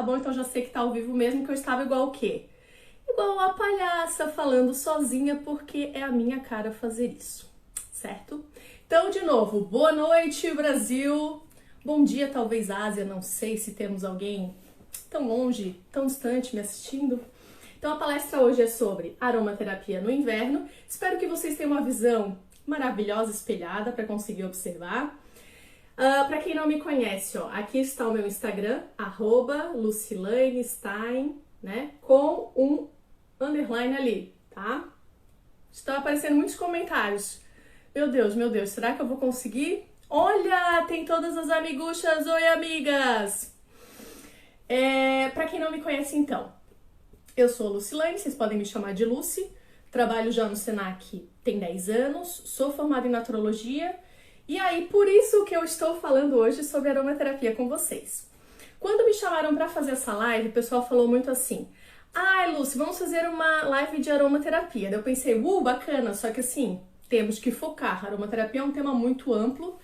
bom, então já sei que tá ao vivo mesmo, que eu estava igual o quê? Igual a palhaça falando sozinha, porque é a minha cara fazer isso, certo? Então, de novo, boa noite, Brasil. Bom dia, talvez Ásia, não sei se temos alguém tão longe, tão distante me assistindo. Então, a palestra hoje é sobre aromaterapia no inverno. Espero que vocês tenham uma visão maravilhosa, espelhada, para conseguir observar. Para quem não me conhece, ó, aqui está o meu Instagram, @LucilaneStein, né, com um underline ali, tá? Estão aparecendo muitos comentários. Meu Deus, será que eu vou conseguir? Olha, tem todas as amiguchas, oi amigas! Para quem não me conhece então, eu sou a Lucilane, vocês podem me chamar de Lucy, trabalho já no Senac tem 10 anos, sou formada em Naturologia, e aí por isso que eu estou falando hoje sobre aromaterapia com vocês. Quando me chamaram para fazer essa live, o pessoal falou muito assim: ai, Lucy, vamos fazer uma live de aromaterapia. Daí eu pensei, bacana, só que assim, temos que focar. A aromaterapia é um tema muito amplo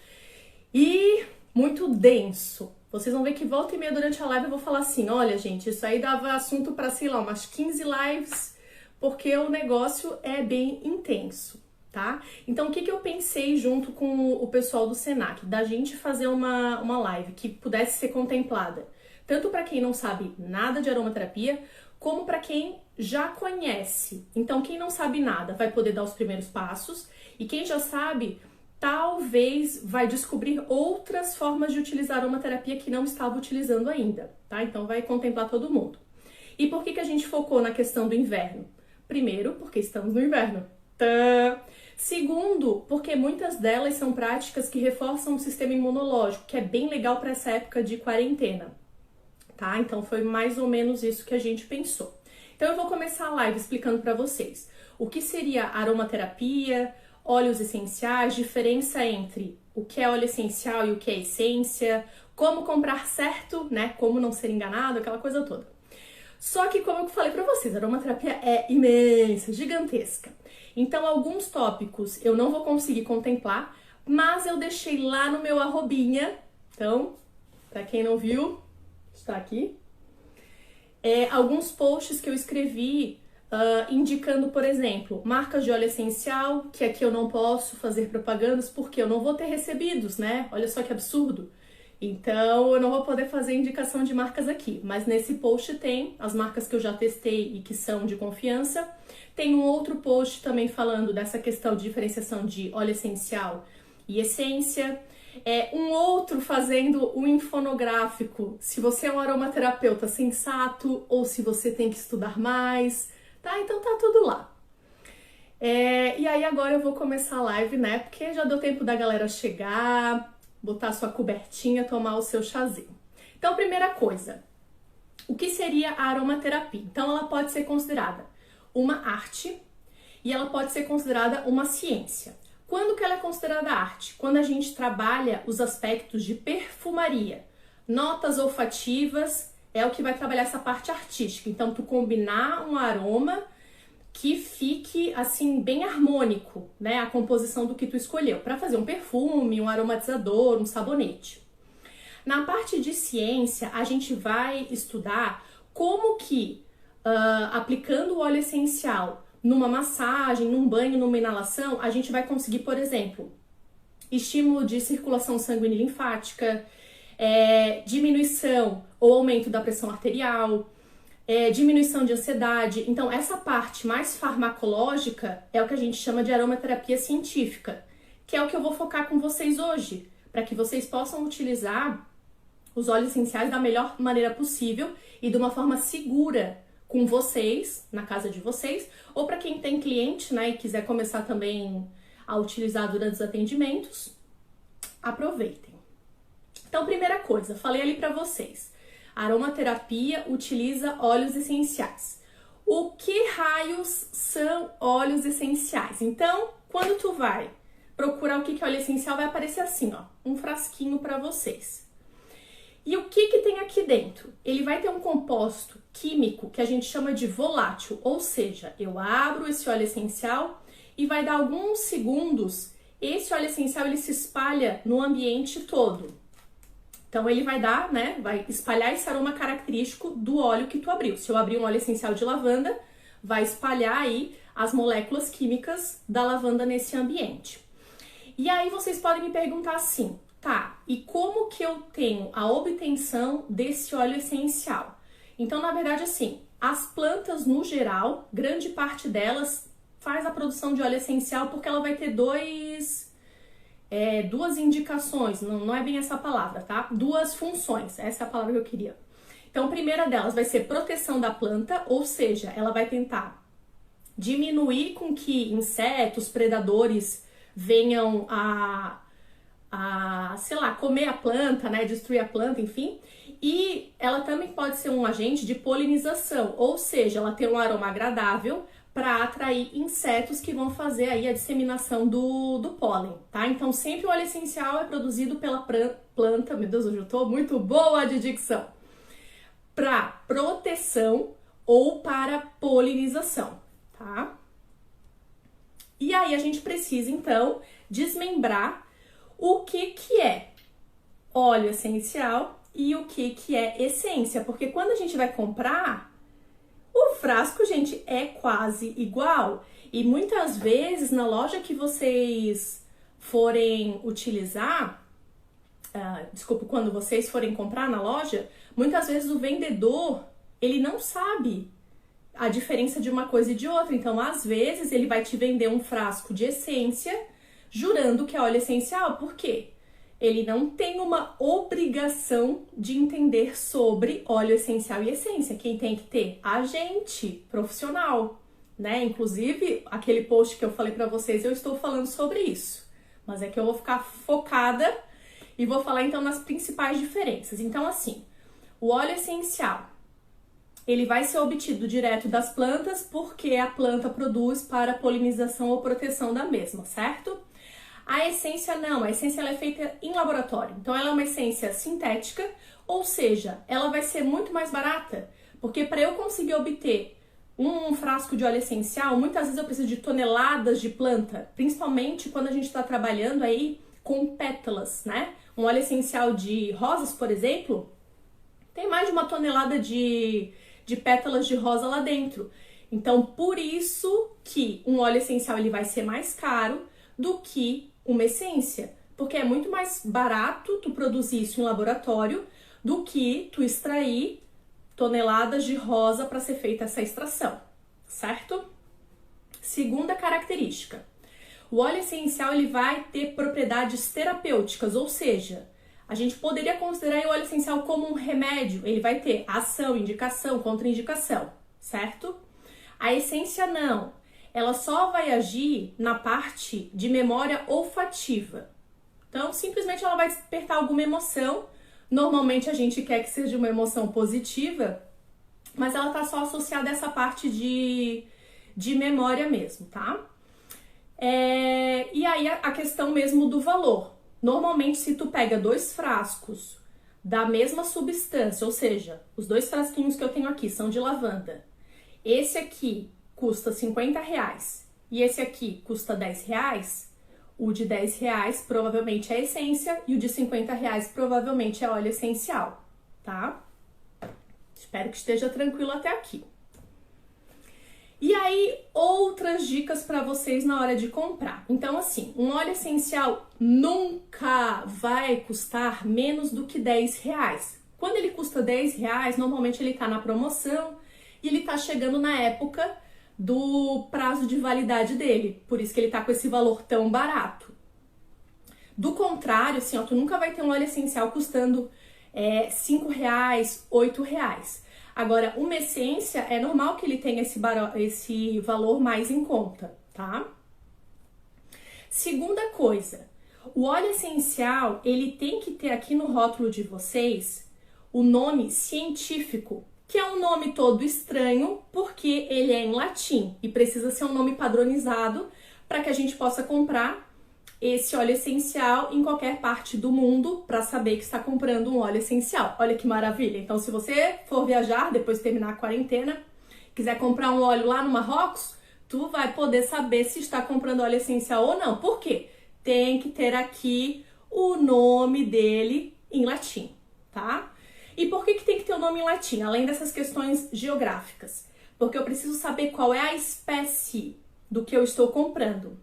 e muito denso. Vocês vão ver que volta e meia durante a live eu vou falar assim, olha gente, isso aí dava assunto para, sei lá, umas 15 lives, porque o negócio é bem intenso, tá? Então o que eu pensei junto com o pessoal do Senac? Da gente fazer uma live que pudesse ser contemplada, tanto para quem não sabe nada de aromaterapia, como para quem já conhece. Então quem não sabe nada vai poder dar os primeiros passos, e quem já sabe talvez vai descobrir outras formas de utilizar a aromaterapia que não estava utilizando ainda, tá? Então vai contemplar todo mundo. E por que a gente focou na questão do inverno? Primeiro, porque estamos no inverno. Segundo, porque muitas delas são práticas que reforçam o sistema imunológico, que é bem legal para essa época de quarentena, tá? Então foi mais ou menos isso que a gente pensou. Então eu vou começar a live explicando para vocês o que seria aromaterapia, óleos essenciais, diferença entre o que é óleo essencial e o que é essência, como comprar certo, né? Como não ser enganado, aquela coisa toda. Só que, como eu falei pra vocês, a aromaterapia é imensa, gigantesca. Então, alguns tópicos eu não vou conseguir contemplar, mas eu deixei lá no meu arrobinha. Então, pra quem não viu, está aqui. Alguns posts que eu escrevi indicando, por exemplo, marcas de óleo essencial, que aqui eu não posso fazer propagandas porque eu não vou ter recebidos, né? Olha só que absurdo. Então, eu não vou poder fazer indicação de marcas aqui, mas nesse post tem as marcas que eu já testei e que são de confiança. Tem um outro post também falando dessa questão de diferenciação de óleo essencial e essência. Um outro fazendo um infonográfico, se você é um aromaterapeuta sensato ou se você tem que estudar mais, tá? Então tá tudo lá. E aí agora eu vou começar a live, né? Porque já deu tempo da galera chegar, botar sua cobertinha, tomar o seu chazinho. Então, primeira coisa, o que seria a aromaterapia? Então, ela pode ser considerada uma arte e ela pode ser considerada uma ciência. Quando que ela é considerada arte? Quando a gente trabalha os aspectos de perfumaria. Notas olfativas é o que vai trabalhar essa parte artística. Então, tu combinar um aroma que fique, assim, bem harmônico, né? A composição do que tu escolheu. Para fazer um perfume, um aromatizador, um sabonete. Na parte de ciência, a gente vai estudar como que, aplicando o óleo essencial numa massagem, num banho, numa inalação, a gente vai conseguir, por exemplo, estímulo de circulação sanguínea e linfática, diminuição ou aumento da pressão arterial, diminuição de ansiedade. Então, essa parte mais farmacológica é o que a gente chama de aromaterapia científica, que é o que eu vou focar com vocês hoje, para que vocês possam utilizar os óleos essenciais da melhor maneira possível e de uma forma segura com vocês, na casa de vocês, ou para quem tem cliente, né, e quiser começar também a utilizar durante os atendimentos, aproveitem. Então, primeira coisa, falei ali para vocês, a aromaterapia utiliza óleos essenciais. O que raios são óleos essenciais? Então, quando tu vai procurar o que é óleo essencial, vai aparecer assim, ó, um frasquinho para vocês. E o que tem aqui dentro? Ele vai ter um composto químico que a gente chama de volátil, ou seja, eu abro esse óleo essencial e vai dar alguns segundos, esse óleo essencial ele se espalha no ambiente todo. Então ele vai dar, né, vai espalhar esse aroma característico do óleo que tu abriu. Se eu abrir um óleo essencial de lavanda, vai espalhar aí as moléculas químicas da lavanda nesse ambiente. E aí vocês podem me perguntar assim, tá, e como que eu tenho a obtenção desse óleo essencial? Então, na verdade, assim, as plantas no geral, grande parte delas faz a produção de óleo essencial porque ela vai ter duas indicações, não é bem essa palavra, tá? Duas funções, essa é a palavra que eu queria. Então, a primeira delas vai ser proteção da planta, ou seja, ela vai tentar diminuir com que insetos, predadores venham sei lá, comer a planta, né, destruir a planta, enfim. E ela também pode ser um agente de polinização, ou seja, ela tem um aroma agradável para atrair insetos que vão fazer aí a disseminação do pólen, tá? Então, sempre o óleo essencial é produzido pela planta, meu Deus, hoje eu tô muito boa de dicção, para proteção ou para polinização, tá? E aí a gente precisa, então, desmembrar o que é óleo essencial e o que é essência, porque quando a gente vai comprar, o frasco, gente, é quase igual. E muitas vezes, na loja que vocês forem utilizar, quando vocês forem comprar na loja, muitas vezes o vendedor, ele não sabe a diferença de uma coisa e de outra. Então, às vezes, ele vai te vender um frasco de essência, jurando que é óleo essencial. Por quê? Ele não tem uma obrigação de entender sobre óleo essencial e essência. Quem tem que ter? A gente, profissional, né? Inclusive, aquele post que eu falei pra vocês, eu estou falando sobre isso. Mas é que eu vou ficar focada e vou falar, então, nas principais diferenças. Então, assim, o óleo essencial, ele vai ser obtido direto das plantas porque a planta produz para polinização ou proteção da mesma, certo? A essência não, a essência ela é feita em laboratório, então ela é uma essência sintética, ou seja, ela vai ser muito mais barata, porque para eu conseguir obter um frasco de óleo essencial, muitas vezes eu preciso de toneladas de planta, principalmente quando a gente está trabalhando aí com pétalas, né? Um óleo essencial de rosas, por exemplo, tem mais de 1 tonelada de pétalas de rosa lá dentro. Então, por isso que um óleo essencial ele vai ser mais caro do que uma essência, porque é muito mais barato tu produzir isso em laboratório do que tu extrair toneladas de rosa para ser feita essa extração, certo? Segunda característica, o óleo essencial ele vai ter propriedades terapêuticas, ou seja, a gente poderia considerar o óleo essencial como um remédio, ele vai ter ação, indicação, contraindicação, certo? A essência não. Ela só vai agir na parte de memória olfativa. Então, simplesmente ela vai despertar alguma emoção. Normalmente a gente quer que seja uma emoção positiva, mas ela tá só associada a essa parte de memória mesmo, tá? E aí a questão mesmo do valor. Normalmente, se tu pega 2 frascos da mesma substância, ou seja, os 2 frasquinhos que eu tenho aqui são de lavanda. Esse aqui custa R$50 e esse aqui custa R$10, o de R$10 provavelmente é essência e o de R$50 provavelmente é óleo essencial, tá? Espero que esteja tranquilo até aqui. E aí, outras dicas para vocês na hora de comprar. Então, assim, um óleo essencial nunca vai custar menos do que R$10. Quando ele custa R$10, normalmente ele tá na promoção e ele tá chegando na época do prazo de validade dele, por isso que ele tá com esse valor tão barato. Do contrário, assim, ó, tu nunca vai ter um óleo essencial custando R$5, R$8. Agora, uma essência, é normal que ele tenha esse valor mais em conta, tá? Segunda coisa, o óleo essencial, ele tem que ter aqui no rótulo de vocês o nome científico, que é um nome todo estranho, porque ele é em latim e precisa ser um nome padronizado para que a gente possa comprar esse óleo essencial em qualquer parte do mundo para saber que está comprando um óleo essencial. Olha que maravilha! Então, se você for viajar, depois de terminar a quarentena, quiser comprar um óleo lá no Marrocos, tu vai poder saber se está comprando óleo essencial ou não. Por quê? Tem que ter aqui o nome dele em latim, tá? E por que tem que ter o nome em latim, além dessas questões geográficas? Porque eu preciso saber qual é a espécie do que eu estou comprando.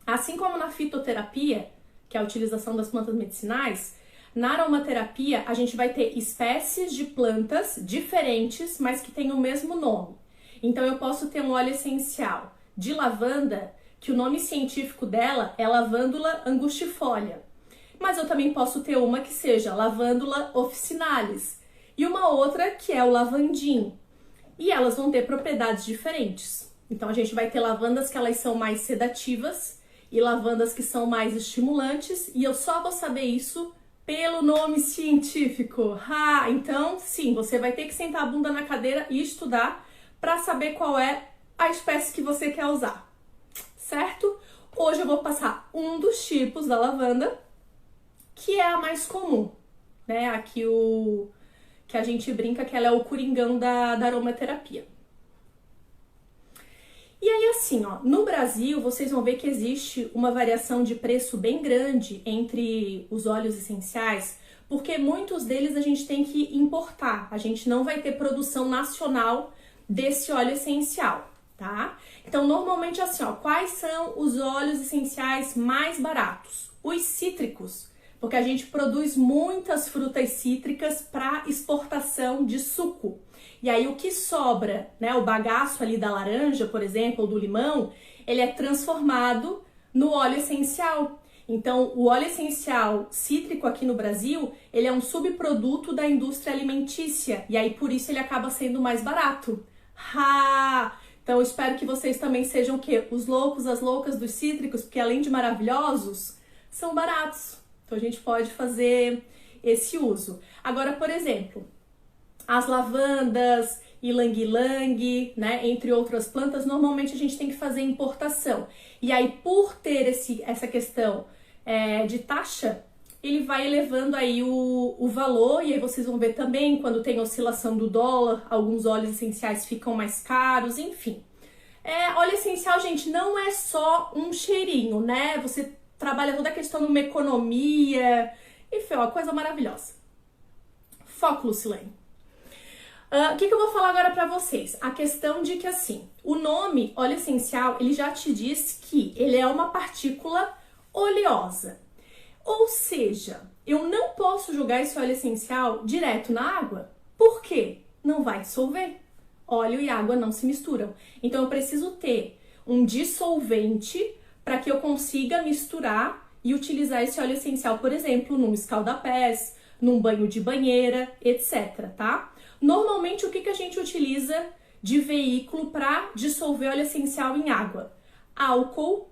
Assim como na fitoterapia, que é a utilização das plantas medicinais, na aromaterapia a gente vai ter espécies de plantas diferentes, mas que têm o mesmo nome. Então eu posso ter um óleo essencial de lavanda, que o nome científico dela é Lavandula angustifolia. Mas eu também posso ter uma que seja Lavandula officinalis e uma outra que é o lavandim. E elas vão ter propriedades diferentes. Então a gente vai ter lavandas que elas são mais sedativas e lavandas que são mais estimulantes, e eu só vou saber isso pelo nome científico. Então sim, você vai ter que sentar a bunda na cadeira e estudar para saber qual é a espécie que você quer usar, certo? Hoje eu vou passar um dos tipos da lavanda, que é a mais comum, né? Aqui que a gente brinca que ela é o coringão da aromaterapia. E aí assim, ó, no Brasil vocês vão ver que existe uma variação de preço bem grande entre os óleos essenciais, porque muitos deles a gente tem que importar, a gente não vai ter produção nacional desse óleo essencial, tá? Então normalmente assim, ó, quais são os óleos essenciais mais baratos? Os cítricos, porque a gente produz muitas frutas cítricas para exportação de suco. E aí o que sobra, né, o bagaço ali da laranja, por exemplo, ou do limão, ele é transformado no óleo essencial. Então, o óleo essencial cítrico aqui no Brasil, ele é um subproduto da indústria alimentícia, e aí por isso ele acaba sendo mais barato. Então eu espero que vocês também sejam o quê? Os loucos, as loucas dos cítricos, porque além de maravilhosos, são baratos. Então a gente pode fazer esse uso. Agora, por exemplo, as lavandas, ylang-ylang, né, entre outras plantas, normalmente a gente tem que fazer importação. E aí, por ter essa questão de taxa, ele vai elevando aí o valor, e aí vocês vão ver também, quando tem oscilação do dólar, alguns óleos essenciais ficam mais caros, enfim. Óleo essencial, gente, não é só um cheirinho, né? Você trabalha toda a questão de uma economia, enfim, é uma coisa maravilhosa. Foco, Lucilene. O que eu vou falar agora pra vocês? A questão de que, assim, o nome óleo essencial, ele já te diz que ele é uma partícula oleosa. Ou seja, eu não posso jogar esse óleo essencial direto na água. Por quê? Não vai dissolver. Óleo e água não se misturam. Então eu preciso ter um dissolvente para que eu consiga misturar e utilizar esse óleo essencial, por exemplo, num escalda-pés, num banho de banheira, etc, tá? Normalmente, o que a gente utiliza de veículo para dissolver óleo essencial em água? Álcool,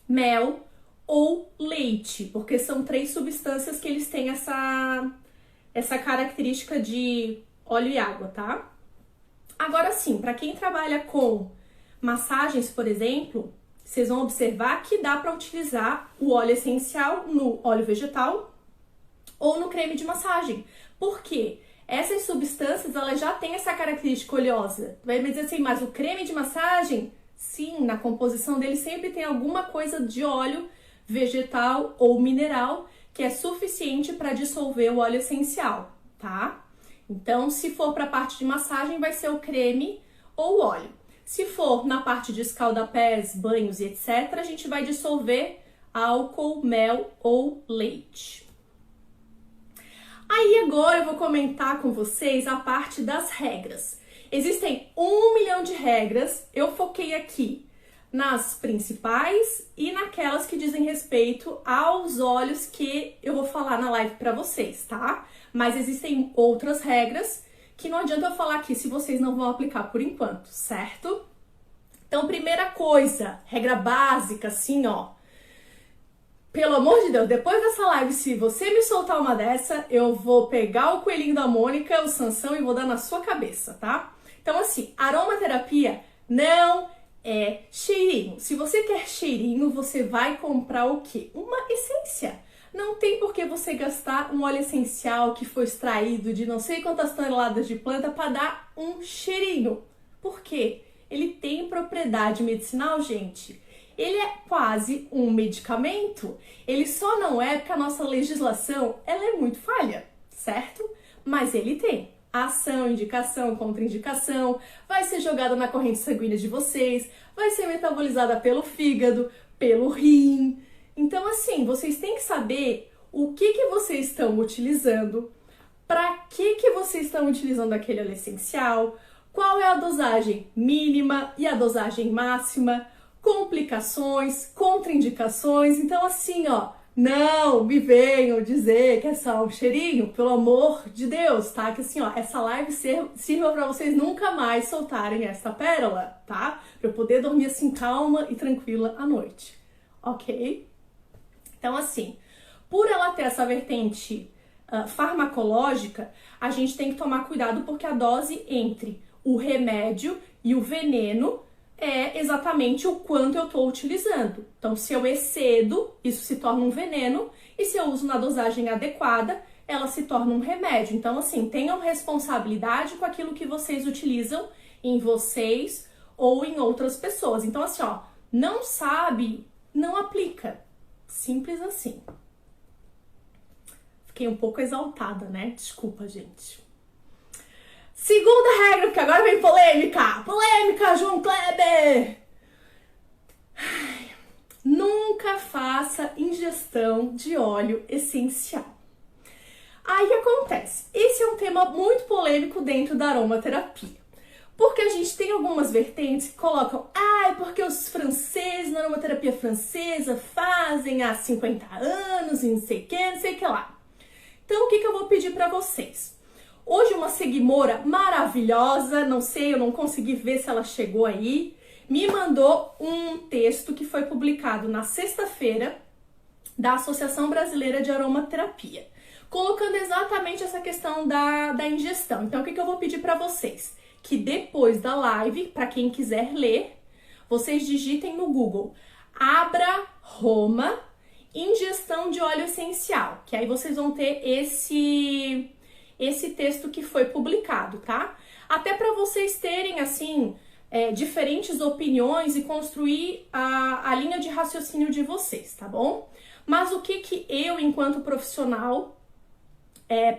mel ou leite, porque são 3 substâncias que eles têm essa característica de óleo e água, tá? Agora sim, para quem trabalha com massagens, por exemplo, vocês vão observar que dá para utilizar o óleo essencial no óleo vegetal ou no creme de massagem. Por quê? Essas substâncias, elas já têm essa característica oleosa. Vai me dizer assim, mas o creme de massagem? Sim, na composição dele sempre tem alguma coisa de óleo vegetal ou mineral que é suficiente para dissolver o óleo essencial, tá? Então, se for para a parte de massagem, vai ser o creme ou o óleo. Se for na parte de escalda-pés, banhos e etc., a gente vai dissolver álcool, mel ou leite. Aí agora eu vou comentar com vocês a parte das regras. Existem 1 milhão de regras, eu foquei aqui nas principais e naquelas que dizem respeito aos óleos que eu vou falar na live para vocês, tá? Mas existem outras regras que não adianta eu falar aqui se vocês não vão aplicar por enquanto, certo? Então, primeira coisa, regra básica, assim, ó. Pelo amor de Deus, depois dessa live, se você me soltar uma dessa, eu vou pegar o coelhinho da Mônica, o Sansão, e vou dar na sua cabeça, tá? Então, assim, aromaterapia não é cheirinho. Se você quer cheirinho, você vai comprar o quê? Uma essência. Não tem por que você gastar um óleo essencial que foi extraído de não sei quantas toneladas de planta para dar um cheirinho. Por quê? Ele tem propriedade medicinal, gente. Ele é quase um medicamento. Ele só não é porque a nossa legislação ela é muito falha, certo? Mas ele tem ação, indicação, contraindicação, vai ser jogada na corrente sanguínea de vocês, vai ser metabolizada pelo fígado, pelo rim. Então, assim, vocês têm que saber o que vocês estão utilizando, para que vocês estão utilizando aquele óleo essencial, qual é a dosagem mínima e a dosagem máxima, complicações, contraindicações. Então, assim, ó, não me venham dizer que é só um cheirinho, pelo amor de Deus, tá? Que assim, ó, essa live sirva pra vocês nunca mais soltarem essa pérola, tá? Pra eu poder dormir assim calma e tranquila à noite, ok? Então, assim, por ela ter essa vertente farmacológica, a gente tem que tomar cuidado porque a dose entre o remédio e o veneno é exatamente o quanto eu estou utilizando. Então, se eu excedo, isso se torna um veneno, e se eu uso na dosagem adequada, ela se torna um remédio. Então, assim, tenham responsabilidade com aquilo que vocês utilizam em vocês ou em outras pessoas. Então, assim, ó, não sabe, não aplica. Simples assim. Fiquei um pouco exaltada, né? Desculpa, gente. Segunda regra, porque agora vem polêmica! Polêmica, João Kleber! Nunca faça ingestão de óleo essencial. Aí o que acontece? Esse é um tema muito polêmico dentro da aromaterapia. Porque a gente tem algumas vertentes que colocam, porque os franceses, na aromaterapia francesa, fazem há 50 anos e não sei o que lá. Então, o que eu vou pedir para vocês? Hoje uma seguidora maravilhosa, não sei, eu não consegui ver se ela chegou aí, me mandou um texto que foi publicado na sexta-feira da Associação Brasileira de Aromaterapia, colocando exatamente essa questão da ingestão. Então, o que eu vou pedir para vocês? Que depois da live, para quem quiser ler, vocês digitem no Google Abra Roma ingestão de óleo essencial, que aí vocês vão ter esse texto que foi publicado, tá? Até para vocês terem, assim, diferentes opiniões e construir a linha de raciocínio de vocês, tá bom? Mas o que eu, enquanto profissional,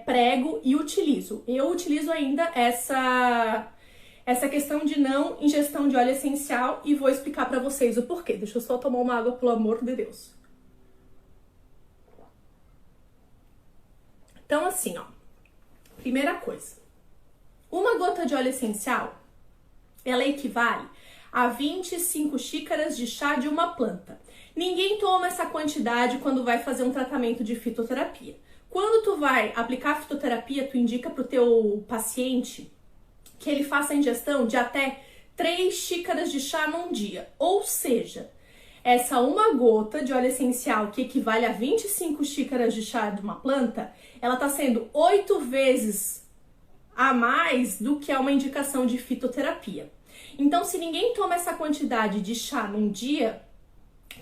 prego e utilizo? Eu utilizo ainda essa questão de não ingestão de óleo essencial e vou explicar para vocês o porquê. Deixa eu só tomar uma água, pelo amor de Deus. Então, assim, ó. Primeira coisa. Uma gota de óleo essencial, ela equivale a 25 xícaras de chá de uma planta. Ninguém toma essa quantidade quando vai fazer um tratamento de fitoterapia. Quando tu vai aplicar a fitoterapia, tu indica pro teu paciente que ele faça a ingestão de até 3 xícaras de chá num dia. Ou seja, essa uma gota de óleo essencial, que equivale a 25 xícaras de chá de uma planta, ela está sendo 8 vezes a mais do que é uma indicação de fitoterapia. Então, se ninguém toma essa quantidade de chá num dia,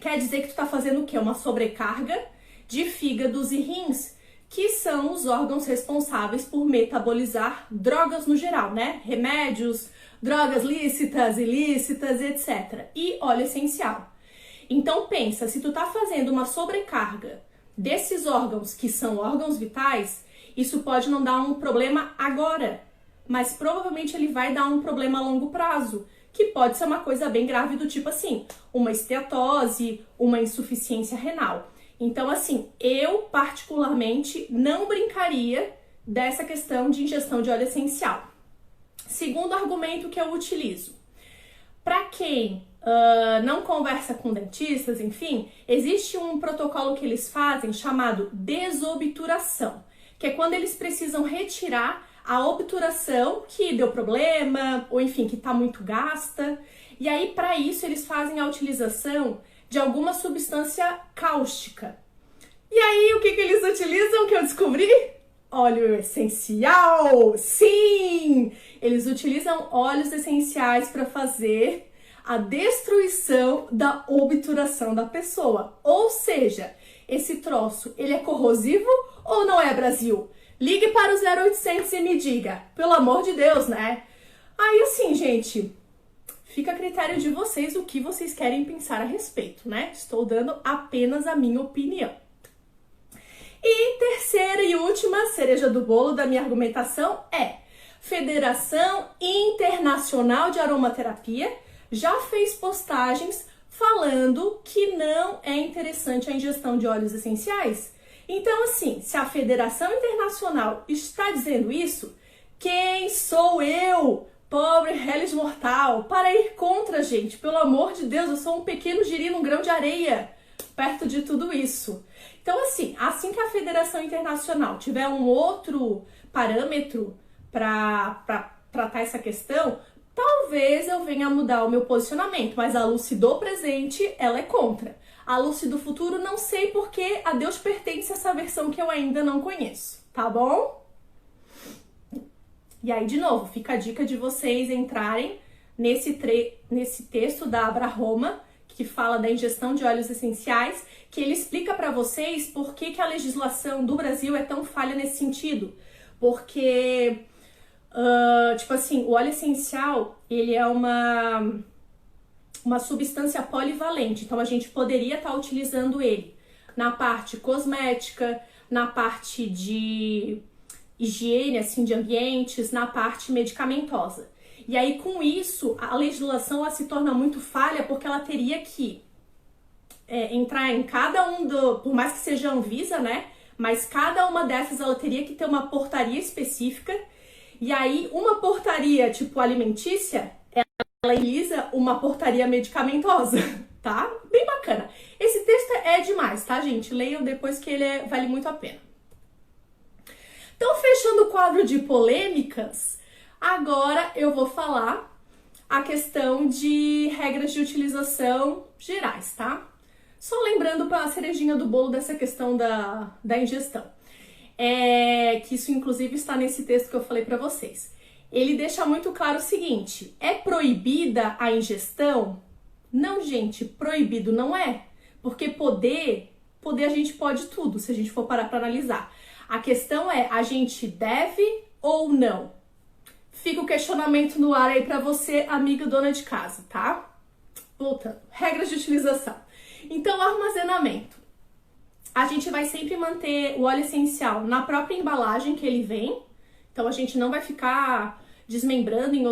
quer dizer que tu está fazendo o quê? Uma sobrecarga de fígados e rins, que são os órgãos responsáveis por metabolizar drogas no geral, né? Remédios, drogas lícitas, ilícitas, etc. E óleo essencial. Então pensa, se tu tá fazendo uma sobrecarga desses órgãos que são órgãos vitais, isso pode não dar um problema agora, mas provavelmente ele vai dar um problema a longo prazo, que pode ser uma coisa bem grave do tipo assim, uma esteatose, uma insuficiência renal. Então, assim, eu particularmente não brincaria dessa questão de ingestão de óleo essencial. Segundo argumento que eu utilizo. Para quem não conversa com dentistas, enfim, existe um protocolo que eles fazem chamado desobturação, que é quando eles precisam retirar a obturação que deu problema, ou enfim, que está muito gasta. E aí, para isso, eles fazem a utilização de alguma substância cáustica. E aí, o que eles utilizam, que eu descobri? Óleo essencial! Sim! Eles utilizam óleos essenciais para fazer a destruição da obturação da pessoa. Ou seja, esse troço, ele é corrosivo ou não é, Brasil? Ligue para o 0800 e me diga. Pelo amor de Deus, né? Aí, assim, gente, fica a critério de vocês o que vocês querem pensar a respeito, né? Estou dando apenas a minha opinião. E terceira e última cereja do bolo da minha argumentação é: Federação Internacional de Aromaterapia já fez postagens falando que não é interessante a ingestão de óleos essenciais. Então, assim, se a Federação Internacional está dizendo isso, quem sou eu, pobre reles mortal, para ir contra, gente? Pelo amor de Deus, eu sou um pequeno giri num grão de areia perto de tudo isso. Então, assim que a Federação Internacional tiver um outro parâmetro para tratar essa questão, talvez eu venha a mudar o meu posicionamento, mas a Lucy do presente, ela é contra. A Lucy do futuro, não sei porque a Deus pertence essa versão que eu ainda não conheço, tá bom? E aí, de novo, fica a dica de vocês entrarem nesse texto da Abra Roma, que fala da ingestão de óleos essenciais, que ele explica para vocês por que a legislação do Brasil é tão falha nesse sentido. Porque, o óleo essencial, ele é uma substância polivalente, então a gente poderia estar utilizando ele na parte cosmética, na parte de higiene, assim, de ambientes, na parte medicamentosa. E aí, com isso, a legislação ela se torna muito falha porque ela teria que entrar em cada por mais que seja Anvisa, né? Mas cada uma dessas ela teria que ter uma portaria específica. E aí, uma portaria tipo alimentícia, ela elisa uma portaria medicamentosa, tá? Bem bacana. Esse texto é demais, tá, gente? Leiam depois que ele vale muito a pena. Então, fechando o quadro de polêmicas, agora eu vou falar a questão de regras de utilização gerais, tá? Só lembrando para a cerejinha do bolo dessa questão da ingestão. Que isso, inclusive, está nesse texto que eu falei para vocês. Ele deixa muito claro o seguinte: é proibida a ingestão? Não, gente, proibido não é. Porque poder a gente pode tudo, se a gente for parar para analisar. A questão é, a gente deve ou não? Fica o questionamento no ar aí pra você, amiga dona de casa, tá? Voltando. Regras de utilização. Então, armazenamento. A gente vai sempre manter o óleo essencial na própria embalagem que ele vem. Então, a gente não vai ficar desmembrando em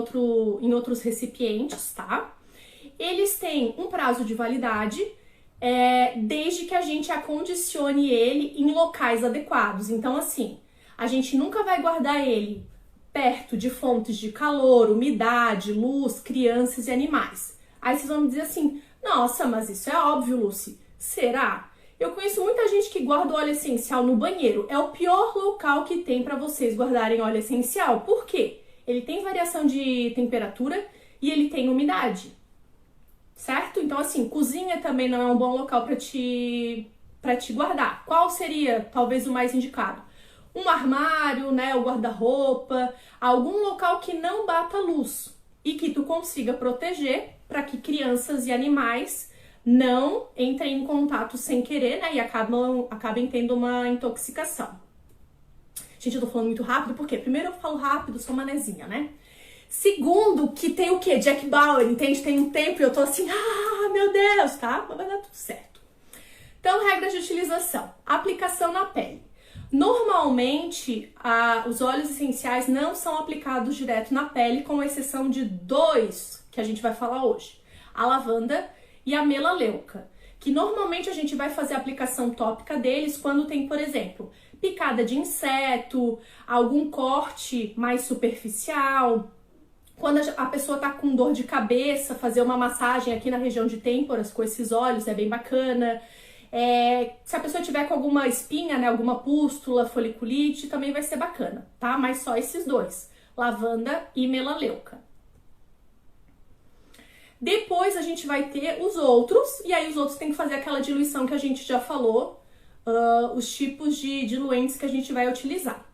outros recipientes, tá? Eles têm um prazo de validade, desde que a gente acondicione ele em locais adequados. Então, assim, a gente nunca vai guardar ele perto de fontes de calor, umidade, luz, crianças e animais. Aí vocês vão me dizer assim: nossa, mas isso é óbvio, Lucy. Será? Eu conheço muita gente que guarda óleo essencial no banheiro. É o pior local que tem para vocês guardarem óleo essencial. Por quê? Ele tem variação de temperatura e ele tem umidade. Certo? Então, assim, cozinha também não é um bom local para te guardar. Qual seria, talvez, o mais indicado? Um armário, né? O guarda-roupa, algum local que não bata luz e que tu consiga proteger para que crianças e animais não entrem em contato sem querer, né? E acabem tendo uma intoxicação. Gente, eu tô falando muito rápido, porque primeiro eu falo rápido, sou manezinha, né? Segundo, que tem o quê? Jack Bauer, entende? Tem um tempo e eu tô assim, meu Deus, tá? Mas vai dar tudo certo. Então, regras de utilização. Aplicação na pele. Normalmente, os óleos essenciais não são aplicados direto na pele, com exceção de 2 que a gente vai falar hoje. A lavanda e a melaleuca. Que normalmente a gente vai fazer a aplicação tópica deles quando tem, por exemplo, picada de inseto, algum corte mais superficial. Quando a pessoa tá com dor de cabeça, fazer uma massagem aqui na região de têmporas com esses óleos é bem bacana. Se a pessoa tiver com alguma espinha, né, alguma pústula, foliculite, também vai ser bacana, tá? Mas só esses 2, lavanda e melaleuca. Depois a gente vai ter os outros, e aí os outros tem que fazer aquela diluição que a gente já falou, os tipos de diluentes que a gente vai utilizar.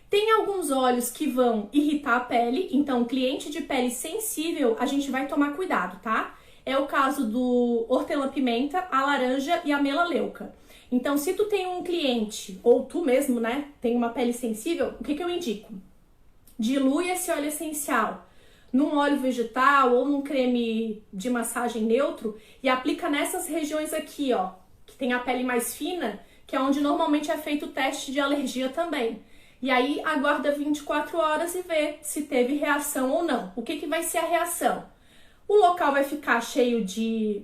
Tem alguns óleos que vão irritar a pele, então cliente de pele sensível a gente vai tomar cuidado, tá? É o caso do hortelã-pimenta, a laranja e a melaleuca. Então, se tu tem um cliente, ou tu mesmo, né, tem uma pele sensível, o que eu indico? Dilui esse óleo essencial num óleo vegetal ou num creme de massagem neutro e aplica nessas regiões aqui, ó, que tem a pele mais fina, que é onde normalmente é feito o teste de alergia também. E aí aguarda 24 horas e vê se teve reação ou não. O que vai ser a reação? O local vai ficar cheio de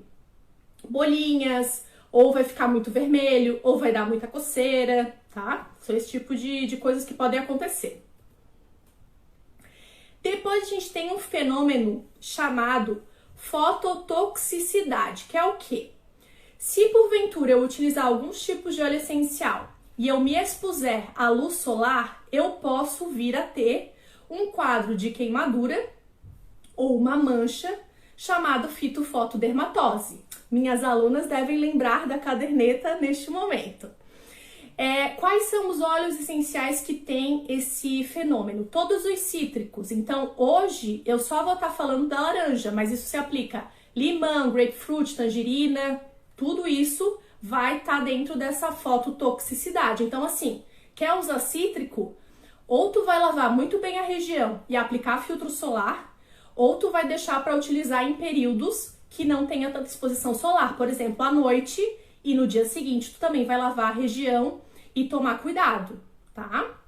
bolinhas, ou vai ficar muito vermelho, ou vai dar muita coceira, tá? São esse tipo de coisas que podem acontecer. Depois a gente tem um fenômeno chamado fototoxicidade, que é o quê? Se porventura eu utilizar alguns tipos de óleo essencial e eu me expuser à luz solar, eu posso vir a ter um quadro de queimadura ou uma mancha chamado fitofotodermatose. Minhas alunas devem lembrar da caderneta neste momento. Quais são os óleos essenciais que têm esse fenômeno? Todos os cítricos. Então, hoje eu só vou estar falando da laranja, mas isso se aplica limão, grapefruit, tangerina, tudo isso vai estar dentro dessa fototoxicidade. Então, assim, quer usar cítrico? Ou tu vai lavar muito bem a região e aplicar filtro solar, ou tu vai deixar para utilizar em períodos que não tenha tanta exposição solar. Por exemplo, à noite e no dia seguinte tu também vai lavar a região e tomar cuidado, tá?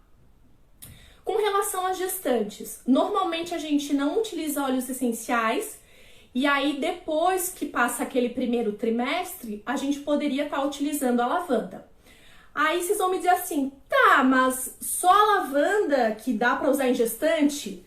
Com relação às gestantes, normalmente a gente não utiliza óleos essenciais e aí depois que passa aquele primeiro trimestre, a gente poderia estar utilizando a lavanda. Aí vocês vão me dizer assim, tá, mas só a lavanda que dá para usar em gestante?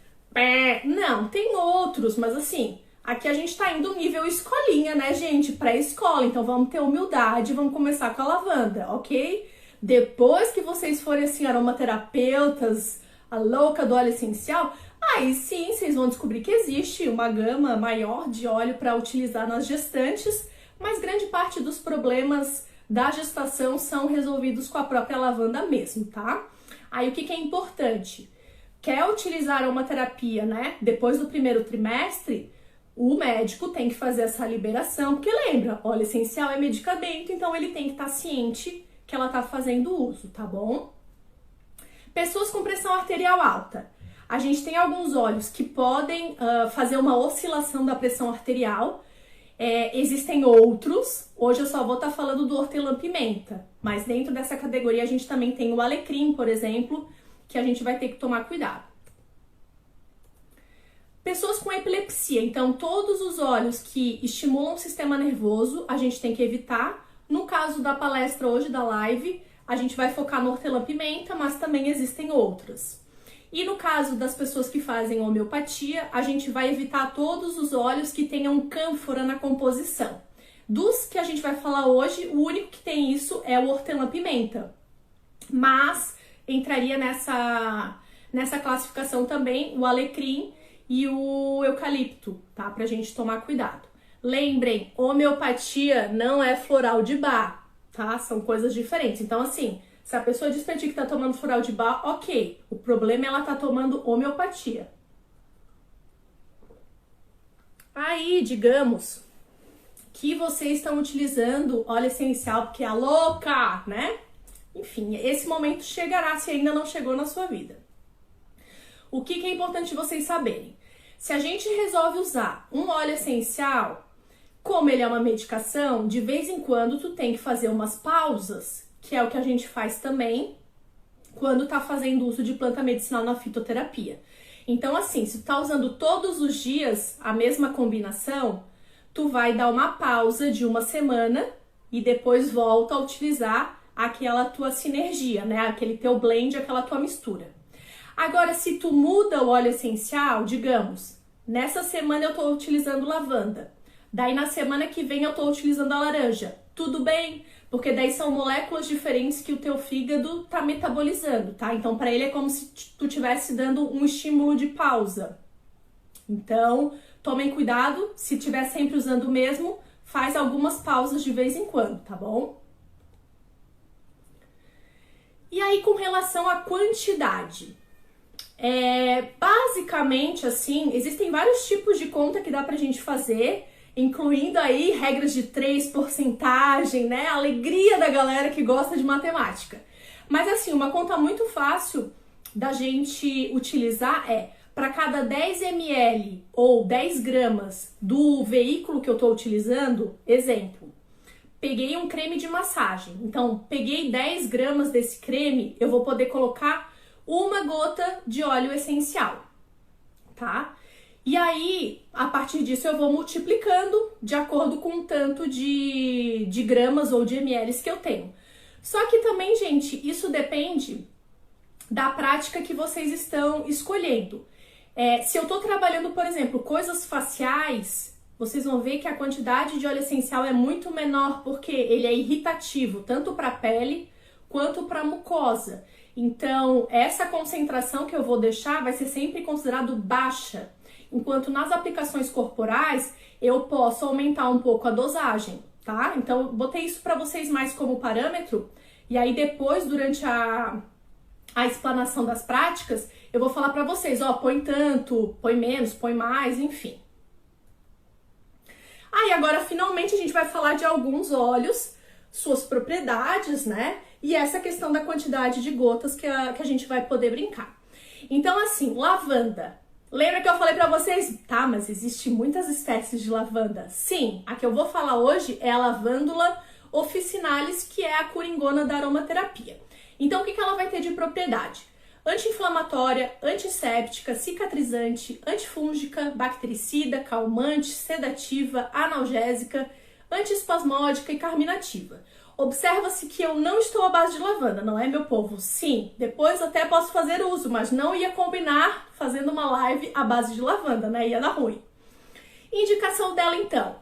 Não, tem outros, mas assim, aqui a gente tá indo nível escolinha, né, gente? Pré-escola, então vamos ter humildade, vamos começar com a lavanda, ok? Depois que vocês forem, assim, aromaterapeutas, a louca do óleo essencial, aí sim, vocês vão descobrir que existe uma gama maior de óleo para utilizar nas gestantes, mas grande parte dos problemas da gestação são resolvidos com a própria lavanda mesmo, tá? Aí o que é importante? Quer utilizar aromaterapia, né, depois do primeiro trimestre, o médico tem que fazer essa liberação, porque lembra, óleo essencial é medicamento, então ele tem que estar ciente que ela está fazendo uso, tá bom? Pessoas com pressão arterial alta. A gente tem alguns óleos que podem fazer uma oscilação da pressão arterial. Existem outros, hoje eu só vou estar falando do hortelã-pimenta, mas dentro dessa categoria a gente também tem o alecrim, por exemplo, que a gente vai ter que tomar cuidado. Pessoas com epilepsia, então todos os óleos que estimulam o sistema nervoso a gente tem que evitar. No caso da palestra hoje, da live, a gente vai focar no hortelã-pimenta, mas também existem outras. E no caso das pessoas que fazem homeopatia, a gente vai evitar todos os óleos que tenham cânfora na composição. Dos que a gente vai falar hoje, o único que tem isso é o hortelã-pimenta. Mas entraria nessa classificação também o alecrim e o eucalipto, tá? Pra gente tomar cuidado. Lembrem, homeopatia não é floral de Bach, tá? São coisas diferentes. Então, assim, se a pessoa diz pra ti que tá tomando floral de Bach, ok. O problema é ela tá tomando homeopatia. Aí, digamos que vocês estão utilizando óleo essencial porque é louca, né? Enfim, esse momento chegará se ainda não chegou na sua vida. O que é importante vocês saberem? Se a gente resolve usar um óleo essencial, como ele é uma medicação, de vez em quando tu tem que fazer umas pausas, que é o que a gente faz também quando tá fazendo uso de planta medicinal na fitoterapia. Então, assim, se tu tá usando todos os dias a mesma combinação, tu vai dar uma pausa de uma semana e depois volta a utilizar aquela tua sinergia, né? Aquele teu blend, aquela tua mistura. Agora, se tu muda o óleo essencial, digamos, nessa semana eu tô utilizando lavanda, daí na semana que vem eu tô utilizando a laranja, tudo bem? Porque daí são moléculas diferentes que o teu fígado tá metabolizando, tá? Então, para ele é como se tu estivesse dando um estímulo de pausa. Então, tomem cuidado, se tiver sempre usando o mesmo, faz algumas pausas de vez em quando, tá bom? E aí, com relação à quantidade, basicamente, assim, existem vários tipos de conta que dá pra gente fazer, incluindo aí regras de 3, porcentagem, né? A alegria da galera que gosta de matemática. Mas assim, uma conta muito fácil da gente utilizar é, para cada 10 ml ou 10 gramas do veículo que eu tô utilizando, exemplo, peguei um creme de massagem. Então, peguei 10 gramas desse creme, eu vou poder colocar uma gota de óleo essencial, tá? E aí, a partir disso, eu vou multiplicando de acordo com o tanto de gramas ou de ml que eu tenho. Só que também, gente, isso depende da prática que vocês estão escolhendo. Se eu tô trabalhando, por exemplo, coisas faciais, vocês vão ver que a quantidade de óleo essencial é muito menor, porque ele é irritativo, tanto para a pele quanto para a mucosa. Então, essa concentração que eu vou deixar vai ser sempre considerado baixa, enquanto nas aplicações corporais eu posso aumentar um pouco a dosagem, tá? Então, eu botei isso para vocês mais como parâmetro, e aí depois, durante a explanação das práticas, eu vou falar para vocês, ó, põe tanto, põe menos, põe mais, enfim. E agora finalmente a gente vai falar de alguns óleos, suas propriedades, né? E essa questão da quantidade de gotas que a gente vai poder brincar. Então, assim, lavanda. Lembra que eu falei pra vocês? Tá, mas existem muitas espécies de lavanda. Sim, a que eu vou falar hoje é a lavândula officinalis, que é a coringona da aromaterapia. Então, o que ela vai ter de propriedade? Anti-inflamatória, antisséptica, cicatrizante, antifúngica, bactericida, calmante, sedativa, analgésica, antiespasmódica e carminativa. Observa-se que eu não estou à base de lavanda, não é, meu povo? Sim, depois até posso fazer uso, mas não ia combinar fazendo uma live à base de lavanda, né? Ia dar ruim. Indicação dela, então,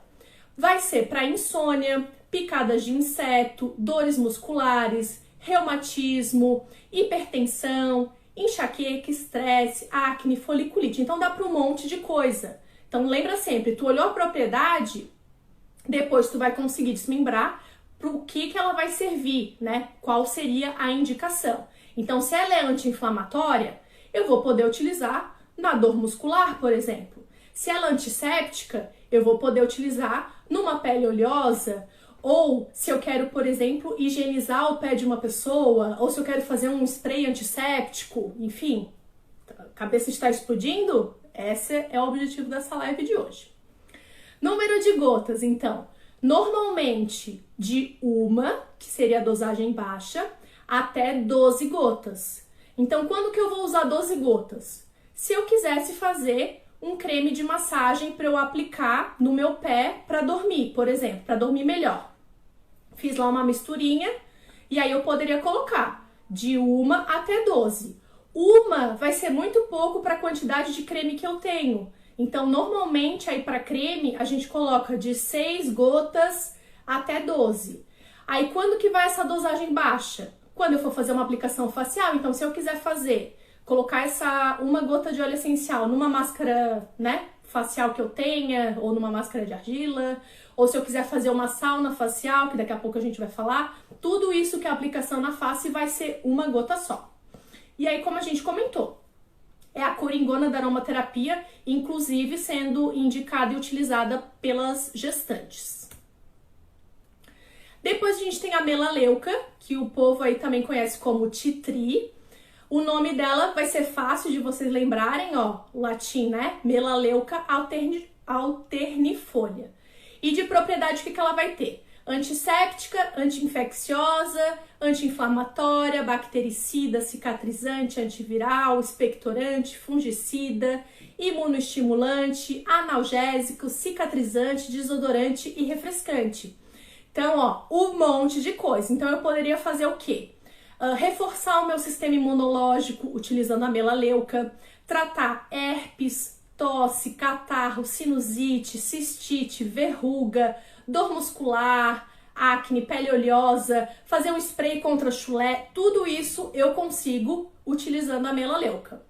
vai ser para insônia, picadas de inseto, dores musculares, reumatismo, hipertensão, enxaqueca, estresse, acne, foliculite. Então dá para um monte de coisa. Então lembra sempre, tu olhou a propriedade, depois tu vai conseguir desmembrar para o que ela vai servir, né? Qual seria a indicação. Então, se ela é anti-inflamatória, eu vou poder utilizar na dor muscular, por exemplo. Se ela é antisséptica, eu vou poder utilizar numa pele oleosa, ou se eu quero, por exemplo, higienizar o pé de uma pessoa, ou se eu quero fazer um spray antisséptico, enfim, a cabeça está explodindo? Esse é o objetivo dessa live de hoje. Número de gotas, então, normalmente de uma, que seria a dosagem baixa, até 12 gotas. Então, quando que eu vou usar 12 gotas? Se eu quisesse fazer um creme de massagem para eu aplicar no meu pé para dormir, por exemplo, para dormir melhor. Fiz lá uma misturinha e aí eu poderia colocar de 1 até 12. Uma vai ser muito pouco para a quantidade de creme que eu tenho. Então, normalmente, aí para creme, a gente coloca de 6 gotas até 12. Aí, quando que vai essa dosagem baixa? Quando eu for fazer uma aplicação facial. Então, se eu quiser colocar uma gota de óleo essencial numa máscara, né, facial que eu tenha, ou numa máscara de argila, ou se eu quiser fazer uma sauna facial, que daqui a pouco a gente vai falar, tudo isso que é aplicação na face vai ser uma gota só. E aí, como a gente comentou, é a coringona da aromaterapia, inclusive sendo indicada e utilizada pelas gestantes. Depois a gente tem a melaleuca, que o povo aí também conhece como tea tree. O nome dela vai ser fácil de vocês lembrarem, ó, o latim, né? Melaleuca alternifolia. E de propriedade, o que ela vai ter? Antisséptica, anti-infecciosa, anti-inflamatória, bactericida, cicatrizante, antiviral, expectorante, fungicida, imunoestimulante, analgésico, cicatrizante, desodorante e refrescante. Então, ó, um monte de coisa. Então, eu poderia fazer o quê? Reforçar o meu sistema imunológico utilizando a melaleuca, tratar herpes, tosse, catarro, sinusite, cistite, verruga, dor muscular, acne, pele oleosa, fazer um spray contra chulé, tudo isso eu consigo utilizando a melaleuca.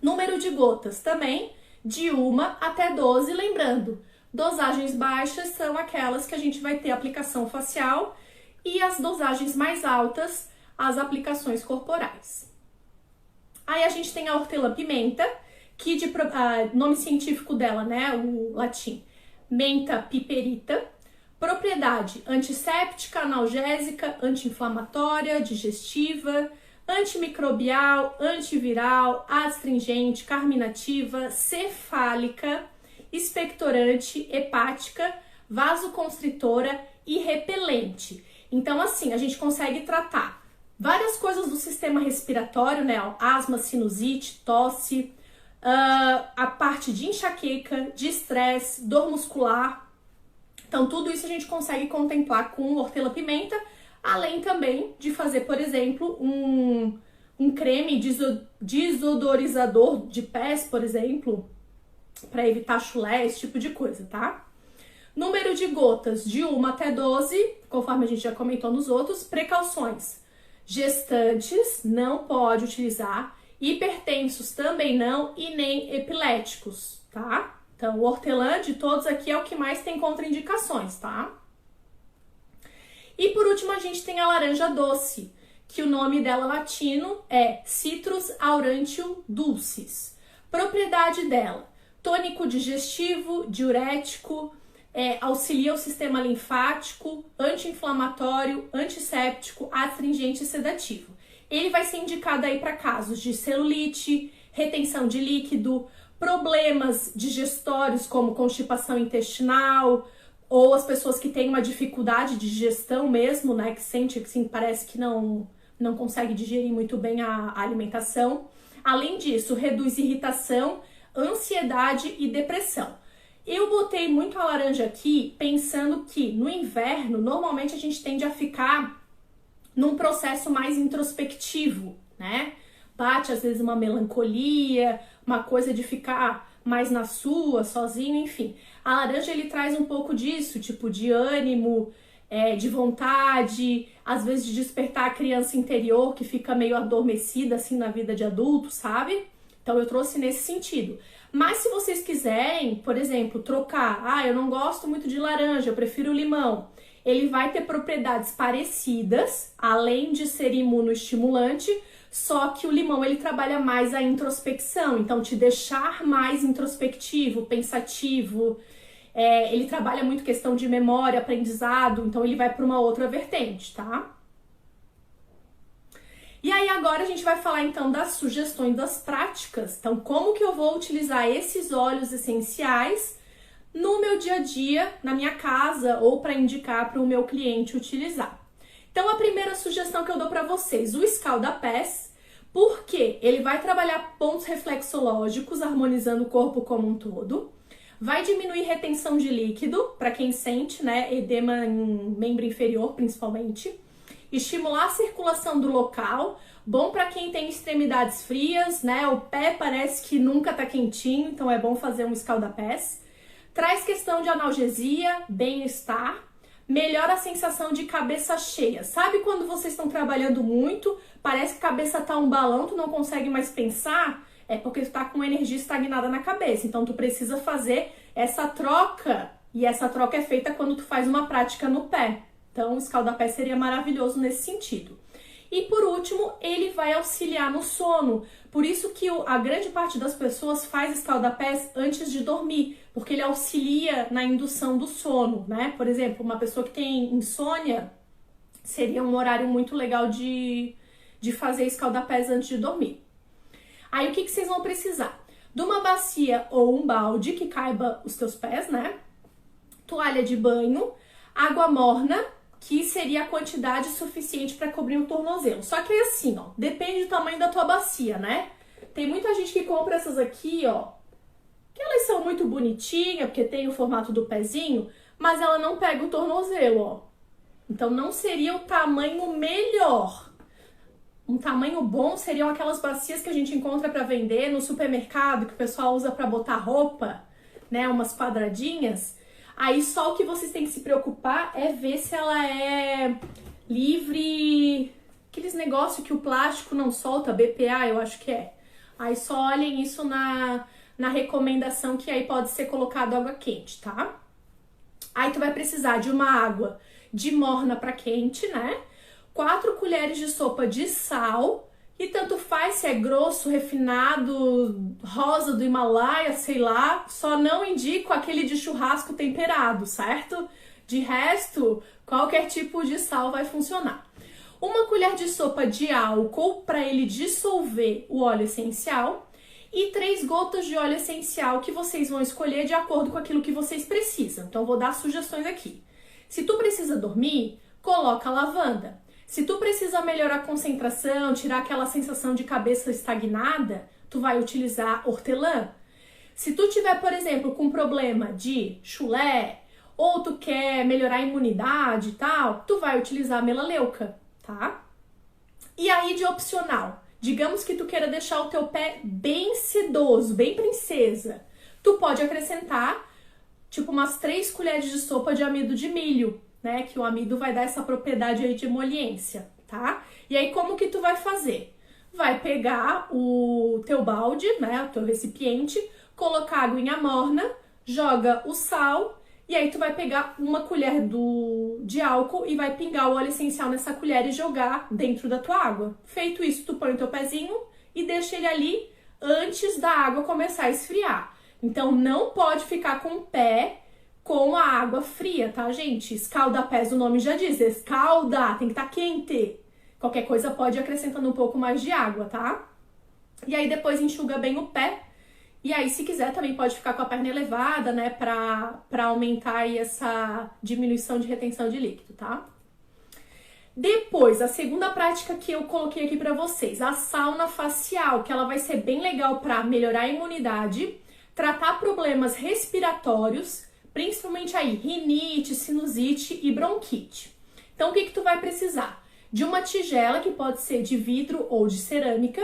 Número de gotas também, de 1 até 12, lembrando, dosagens baixas são aquelas que a gente vai ter aplicação facial e as dosagens mais altas, as aplicações corporais. Aí a gente tem a hortelã-pimenta, que nome científico dela, né, o latim, Mentha piperita, propriedade antisséptica, analgésica, anti-inflamatória, digestiva, antimicrobial, antiviral, astringente, carminativa, cefálica, expectorante, hepática, vasoconstritora e repelente. Então, assim, a gente consegue tratar várias coisas do sistema respiratório, né? Asma, sinusite, tosse, a parte de enxaqueca, de estresse, dor muscular. Então, tudo isso a gente consegue contemplar com hortelã-pimenta, além também de fazer, por exemplo, um creme desodorizador de pés, por exemplo, para evitar chulé, esse tipo de coisa, tá? Número de gotas de 1 até 12, conforme a gente já comentou nos outros. Precauções: gestantes não pode utilizar, hipertensos também não e nem epiléticos, tá? Então, o hortelã de todos aqui é o que mais tem contraindicações, tá? E por último, a gente tem a laranja doce, que o nome dela latino é Citrus aurantium dulcis. Propriedade dela: tônico digestivo, diurético, auxilia o sistema linfático, anti-inflamatório, antisséptico, astringente e sedativo. Ele vai ser indicado aí para casos de celulite, retenção de líquido, problemas digestórios como constipação intestinal, ou as pessoas que têm uma dificuldade de digestão mesmo, né, que sente que assim, parece que não consegue digerir muito bem a alimentação. Além disso, reduz irritação, ansiedade e depressão. Eu botei muito a laranja aqui pensando que no inverno, normalmente a gente tende a ficar num processo mais introspectivo, né? Bate às vezes uma melancolia, uma coisa de ficar mais na sua, sozinho, enfim. A laranja ele traz um pouco disso, tipo de ânimo, de vontade, às vezes de despertar a criança interior que fica meio adormecida assim na vida de adulto, sabe? Então eu trouxe nesse sentido. Mas se vocês quiserem, por exemplo, trocar, eu não gosto muito de laranja, eu prefiro limão. Ele vai ter propriedades parecidas, além de ser imunoestimulante, só que o limão ele trabalha mais a introspecção, então te deixar mais introspectivo, pensativo. Ele trabalha muito questão de memória, aprendizado, então ele vai para uma outra vertente, tá? E aí agora a gente vai falar então das sugestões das práticas. Então, como que eu vou utilizar esses óleos essenciais no meu dia a dia, na minha casa, ou para indicar para o meu cliente utilizar. Então, a primeira sugestão que eu dou para vocês, o escalda-pés, porque ele vai trabalhar pontos reflexológicos, harmonizando o corpo como um todo, vai diminuir retenção de líquido, para quem sente, né, edema em membro inferior, principalmente, estimular a circulação do local, bom para quem tem extremidades frias, né, o pé parece que nunca tá quentinho, então é bom fazer um escalda-pés. Traz questão de analgesia, bem-estar, melhora a sensação de cabeça cheia. Sabe quando vocês estão trabalhando muito, parece que a cabeça tá um balão, tu não consegue mais pensar? É porque tu tá com energia estagnada na cabeça. Então tu precisa fazer essa troca, e essa troca é feita quando tu faz uma prática no pé. Então o escalda-pé seria maravilhoso nesse sentido. E por último, ele vai auxiliar no sono. Por isso que a grande parte das pessoas faz escalda-pés antes de dormir, porque ele auxilia na indução do sono, né? Por exemplo, uma pessoa que tem insônia, seria um horário muito legal de fazer escalda-pés antes de dormir. Aí o que vocês vão precisar? De uma bacia ou um balde que caiba os teus pés, né? Toalha de banho, água morna, que seria a quantidade suficiente para cobrir o tornozelo. Só que é assim, ó, depende do tamanho da tua bacia, né? Tem muita gente que compra essas aqui, ó, que elas são muito bonitinhas, porque tem o formato do pezinho, mas ela não pega o tornozelo, ó. Então não seria o tamanho melhor. Um tamanho bom seriam aquelas bacias que a gente encontra para vender no supermercado, que o pessoal usa para botar roupa, né, umas quadradinhas. Aí só o que vocês têm que se preocupar é ver se ela é livre, aqueles negócios que o plástico não solta, BPA eu acho que é. Aí só olhem isso na recomendação, que aí pode ser colocado água quente, tá? Aí tu vai precisar de uma água de morna para quente, né? 4 colheres de sopa de sal, e tanto faz se é grosso, refinado, rosa do Himalaia, sei lá, só não indico aquele de churrasco temperado, certo? De resto, qualquer tipo de sal vai funcionar. 1 colher de sopa de álcool para ele dissolver o óleo essencial e 3 gotas de óleo essencial que vocês vão escolher de acordo com aquilo que vocês precisam. Então, vou dar sugestões aqui. Se tu precisa dormir, coloca lavanda. Se tu precisa melhorar a concentração, tirar aquela sensação de cabeça estagnada, tu vai utilizar hortelã. Se tu tiver, por exemplo, com problema de chulé, ou tu quer melhorar a imunidade e tal, tu vai utilizar melaleuca, tá? E aí de opcional, digamos que tu queira deixar o teu pé bem sedoso, bem princesa, tu pode acrescentar tipo umas 3 colheres de sopa de amido de milho, né? Que o amido vai dar essa propriedade aí de emoliência, tá? E aí como que tu vai fazer? Vai pegar o teu balde, né? O teu recipiente, colocar aguinha morna, joga o sal e aí tu vai pegar uma colher de álcool e vai pingar o óleo essencial nessa colher e jogar dentro da tua água. Feito isso, tu põe o teu pezinho e deixa ele ali antes da água começar a esfriar. Então não pode ficar com o pé com a água fria, tá, gente? Escalda-pés, o nome já diz, escalda, tem que estar quente. Qualquer coisa pode ir acrescentando um pouco mais de água, tá? E aí depois enxuga bem o pé. E aí, se quiser, também pode ficar com a perna elevada, né, pra aumentar aí essa diminuição de retenção de líquido, tá? Depois, a segunda prática que eu coloquei aqui pra vocês, a sauna facial, que ela vai ser bem legal pra melhorar a imunidade, tratar problemas respiratórios, principalmente aí rinite, sinusite e bronquite. Então, o que tu vai precisar? De uma tigela, que pode ser de vidro ou de cerâmica,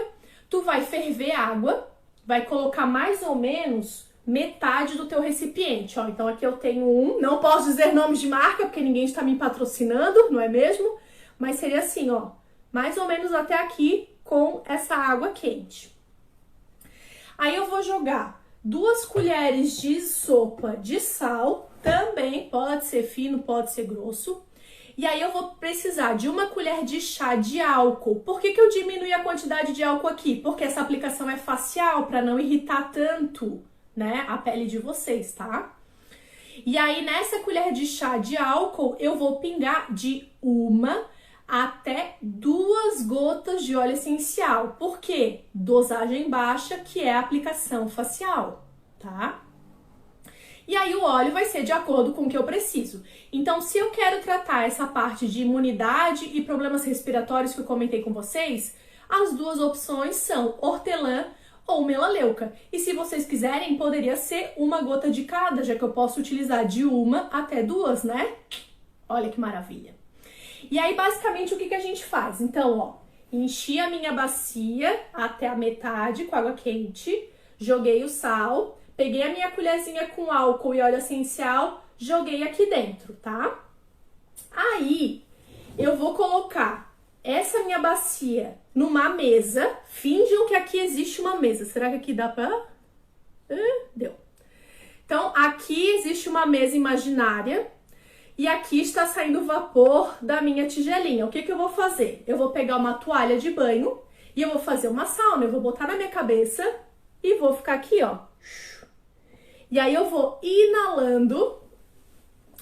tu vai ferver água, vai colocar mais ou menos metade do teu recipiente, ó. Então aqui eu tenho não posso dizer nomes de marca, porque ninguém está me patrocinando, não é mesmo? Mas seria assim, ó, mais ou menos até aqui com essa água quente. Aí eu vou jogar 2 colheres de sopa de sal, também pode ser fino, pode ser grosso. E aí eu vou precisar de 1 colher de chá de álcool. Por que eu diminui a quantidade de álcool aqui? Porque essa aplicação é facial, para não irritar tanto, né, a pele de vocês, tá? E aí nessa colher de chá de álcool eu vou pingar de 1 até 2 gotas de óleo essencial. Por quê? Dosagem baixa, que é a aplicação facial, tá? E aí o óleo vai ser de acordo com o que eu preciso. Então, se eu quero tratar essa parte de imunidade e problemas respiratórios que eu comentei com vocês, as 2 opções são hortelã ou melaleuca. E se vocês quiserem, poderia ser 1 gota de cada, já que eu posso utilizar de 1 até 2, né? Olha que maravilha. E aí, basicamente, o que a gente faz? Então, ó, enchi a minha bacia até a metade com água quente, joguei o sal, peguei a minha colherzinha com álcool e óleo essencial, joguei aqui dentro, tá? Aí, eu vou colocar essa minha bacia numa mesa. Finjam que aqui existe uma mesa. Será que aqui dá pra... Deu. Então, aqui existe uma mesa imaginária e aqui está saindo vapor da minha tigelinha. O que eu vou fazer? Eu vou pegar uma toalha de banho e eu vou fazer uma sauna. Eu vou botar na minha cabeça e vou ficar aqui, ó. E aí eu vou inalando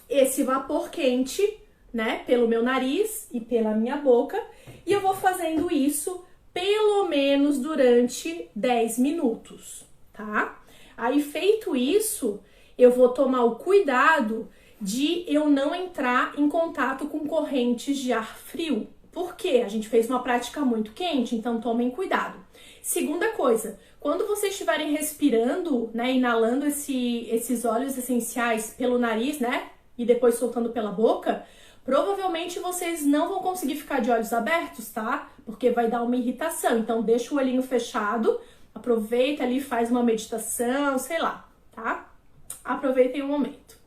esse vapor quente, né, pelo meu nariz e pela minha boca, e eu vou fazendo isso pelo menos durante 10 minutos, tá? Aí feito isso, eu vou tomar o cuidado de eu não entrar em contato com correntes de ar frio. Por quê? A gente fez uma prática muito quente, então tomem cuidado. Segunda coisa, quando vocês estiverem respirando, né, inalando esses óleos essenciais pelo nariz, né, e depois soltando pela boca, provavelmente vocês não vão conseguir ficar de olhos abertos, tá? Porque vai dar uma irritação. Então deixa o olhinho fechado, aproveita ali, faz uma meditação, sei lá, tá? Aproveitem o momento.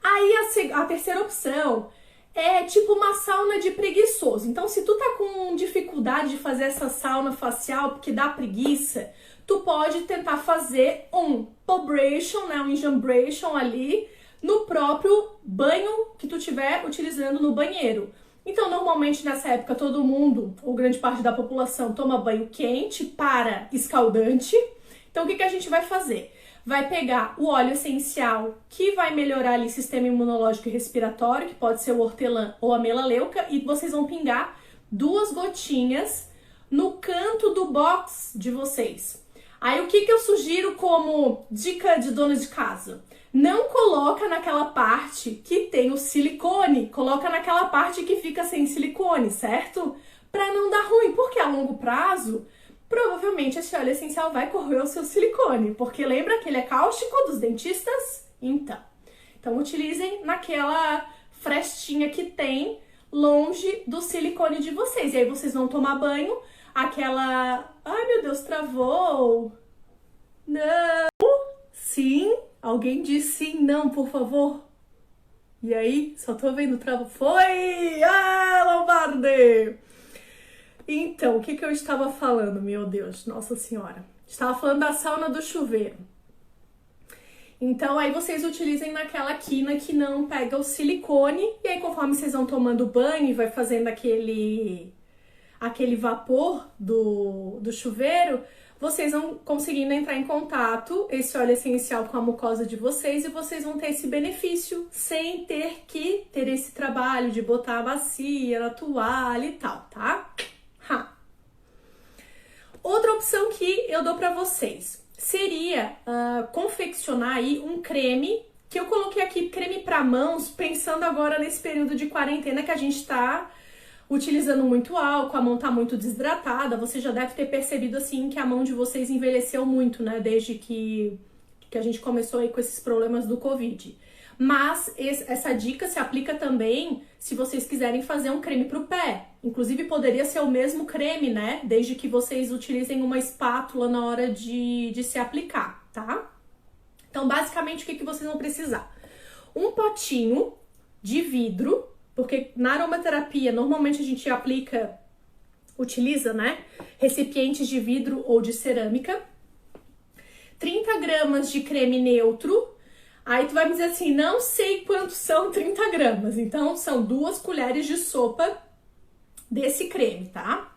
Aí a terceira opção é tipo uma sauna de preguiçoso. Então, se tu tá com dificuldade de fazer essa sauna facial porque dá preguiça, tu pode tentar fazer um pobration, né, um enjambration ali no próprio banho que tu estiver utilizando no banheiro. Então, normalmente nessa época todo mundo, ou grande parte da população, toma banho quente para escaldante. Então, o que a gente vai fazer? Vai pegar o óleo essencial, que vai melhorar ali o sistema imunológico e respiratório, que pode ser o hortelã ou a melaleuca, e vocês vão pingar 2 gotinhas no canto do box de vocês. Aí o que eu sugiro como dica de dona de casa? Não coloca naquela parte que tem o silicone, coloca naquela parte que fica sem silicone, certo? Para não dar ruim, porque a longo prazo, provavelmente esse óleo essencial vai corroer o seu silicone, porque lembra que ele é cáustico dos dentistas? Então utilizem naquela frestinha que tem longe do silicone de vocês. E aí vocês vão tomar banho, aquela... Ai, meu Deus, travou! Não! Sim? Alguém disse sim, não, por favor? E aí? Só tô vendo travou. Foi! Ah, Lombardi! Então, o que eu estava falando, meu Deus, Nossa Senhora? Estava falando da sauna do chuveiro. Então, aí vocês utilizem naquela quina que não pega o silicone. E aí, conforme vocês vão tomando banho e vai fazendo aquele vapor do chuveiro, vocês vão conseguindo entrar em contato, esse óleo essencial, com a mucosa de vocês, e vocês vão ter esse benefício sem ter que ter esse trabalho de botar a bacia na toalha e tal, tá? Outra opção que eu dou pra vocês seria confeccionar aí um creme, que eu coloquei aqui, creme pra mãos, pensando agora nesse período de quarentena que a gente tá utilizando muito álcool, a mão tá muito desidratada. Você já deve ter percebido, assim, que a mão de vocês envelheceu muito, né? Desde que a gente começou aí com esses problemas do Covid. Mas essa dica se aplica também se vocês quiserem fazer um creme pro pé. Inclusive, poderia ser o mesmo creme, né? Desde que vocês utilizem uma espátula na hora de se aplicar, tá? Então, basicamente, o que vocês vão precisar? Um potinho de vidro, porque na aromaterapia, normalmente a gente utiliza, né, recipientes de vidro ou de cerâmica. 30 gramas de creme neutro. Aí tu vai me dizer assim, não sei quantos são 30 gramas. Então, são 2 colheres de sopa desse creme, tá?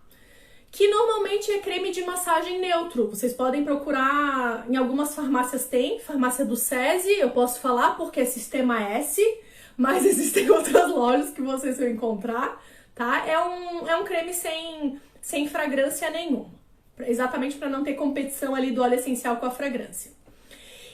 Que normalmente é creme de massagem neutro. Vocês podem procurar, em algumas farmácias tem, farmácia do SESI, eu posso falar porque é Sistema S, mas existem outras lojas que vocês vão encontrar, tá? É um creme sem fragrância nenhuma, exatamente para não ter competição ali do óleo essencial com a fragrância.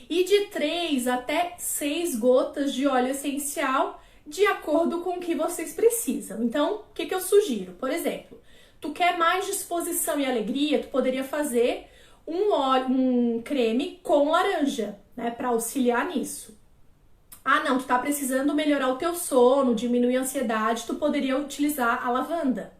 E de 3 até 6 gotas de óleo essencial, de acordo com o que vocês precisam. Então, o que eu sugiro? Por exemplo, tu quer mais disposição e alegria, tu poderia fazer um creme com laranja, né, para auxiliar nisso. Ah, não, tu tá precisando melhorar o teu sono, diminuir a ansiedade, tu poderia utilizar a lavanda.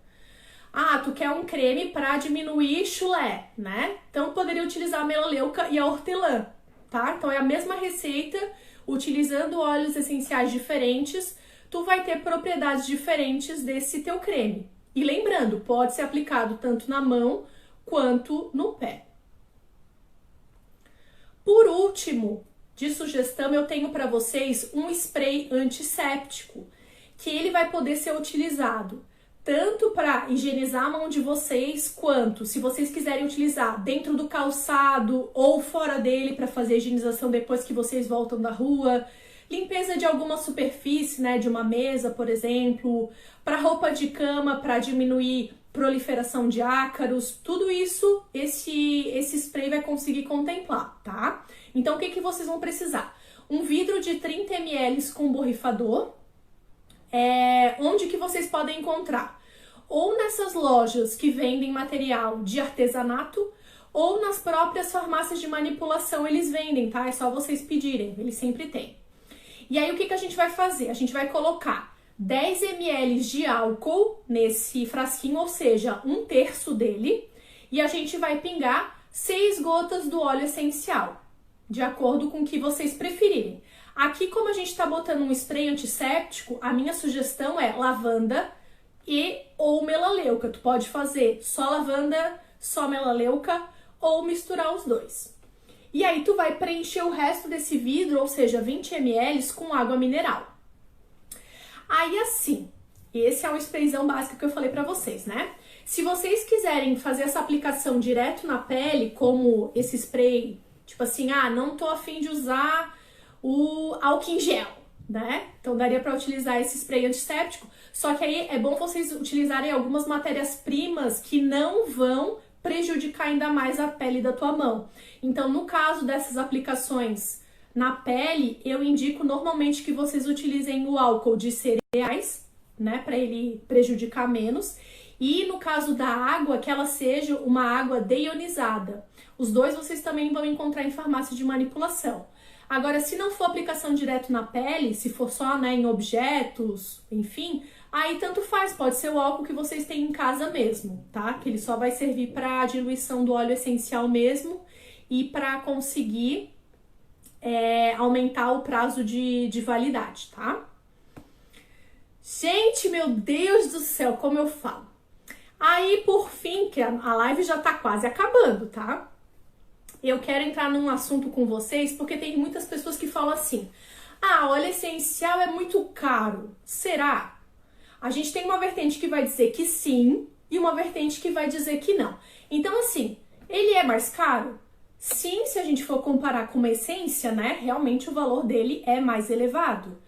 Ah, tu quer um creme para diminuir chulé, né? Então, tu poderia utilizar a melaleuca e a hortelã, tá? Então, é a mesma receita, utilizando óleos essenciais diferentes, tu vai ter propriedades diferentes desse teu creme. E lembrando, pode ser aplicado tanto na mão quanto no pé. Por último, de sugestão, eu tenho para vocês um spray antisséptico, que ele vai poder ser utilizado tanto para higienizar a mão de vocês, quanto, se vocês quiserem utilizar dentro do calçado ou fora dele para fazer a higienização depois que vocês voltam da rua, limpeza de alguma superfície, né, de uma mesa, por exemplo, para roupa de cama, para diminuir proliferação de ácaros, tudo isso esse spray vai conseguir contemplar, tá? Então, o que vocês vão precisar? Um vidro de 30 ml com borrifador. Onde que vocês podem encontrar? Ou nessas lojas que vendem material de artesanato, ou nas próprias farmácias de manipulação eles vendem, tá? É só vocês pedirem, eles sempre têm. E aí, o que a gente vai fazer? A gente vai colocar 10 ml de álcool nesse frasquinho, ou seja, 1/3 dele, e a gente vai pingar 6 gotas do óleo essencial, de acordo com o que vocês preferirem. Aqui, como a gente tá botando um spray antisséptico, a minha sugestão é lavanda ou melaleuca. Tu pode fazer só lavanda, só melaleuca, ou misturar os dois. E aí, tu vai preencher o resto desse vidro, ou seja, 20 ml, com água mineral. Aí, assim, esse é um sprayzão básico que eu falei pra vocês, né? Se vocês quiserem fazer essa aplicação direto na pele, como esse spray, tipo assim, não tô afim de usar o álcool em gel, né? Então, daria pra utilizar esse spray antisséptico, só que aí é bom vocês utilizarem algumas matérias-primas que não vão prejudicar ainda mais a pele da tua mão. Então, no caso dessas aplicações na pele, eu indico normalmente que vocês utilizem o álcool de cereais, né, para ele prejudicar menos. E no caso da água, que ela seja uma água deionizada. Os dois vocês também vão encontrar em farmácia de manipulação. Agora, se não for aplicação direto na pele, se for só, né, em objetos, enfim, aí tanto faz, pode ser o álcool que vocês têm em casa mesmo, tá? Que ele só vai servir para diluição do óleo essencial mesmo e para conseguir aumentar o prazo de validade, tá? Gente, meu Deus do céu, como eu falo. Aí, por fim, que a live já tá quase acabando, tá? Eu quero entrar num assunto com vocês, porque tem muitas pessoas que falam assim: ah, óleo essencial é muito caro. Será? A gente tem uma vertente que vai dizer que sim e uma vertente que vai dizer que não. Então, assim, ele é mais caro? Sim, se a gente for comparar com uma essência, né? Realmente o valor dele é mais elevado.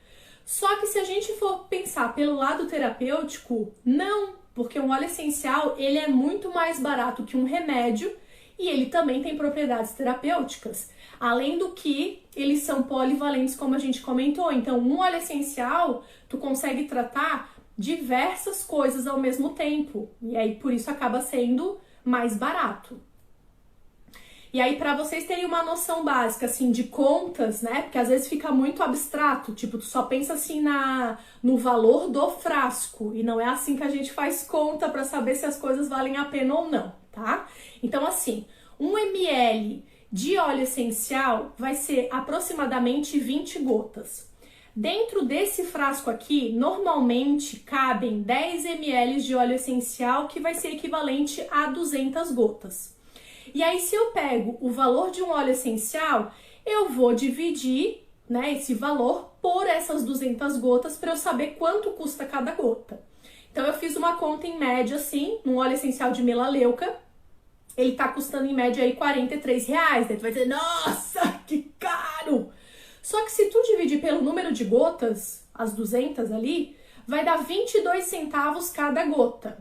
Só que se a gente for pensar pelo lado terapêutico, não, porque um óleo essencial, ele é muito mais barato que um remédio e ele também tem propriedades terapêuticas. Além do que, eles são polivalentes, como a gente comentou. Então, um óleo essencial, tu consegue tratar diversas coisas ao mesmo tempo. E aí, por isso, acaba sendo mais barato. E aí, para vocês terem uma noção básica, assim, de contas, né? Porque às vezes fica muito abstrato, tipo, tu só pensa assim no valor do frasco. E não é assim que a gente faz conta para saber se as coisas valem a pena ou não, tá? Então, assim, 1 ml de óleo essencial vai ser aproximadamente 20 gotas. Dentro desse frasco aqui, normalmente cabem 10 ml de óleo essencial, que vai ser equivalente a 200 gotas. E aí, se eu pego o valor de um óleo essencial, eu vou dividir, né, esse valor por essas 200 gotas para eu saber quanto custa cada gota. Então, eu fiz uma conta em média, assim, um óleo essencial de melaleuca, ele tá custando em média aí R$43. Daí tu vai dizer, nossa, que caro! Só que se tu dividir pelo número de gotas, as 200 ali, vai dar 22 centavos cada gota.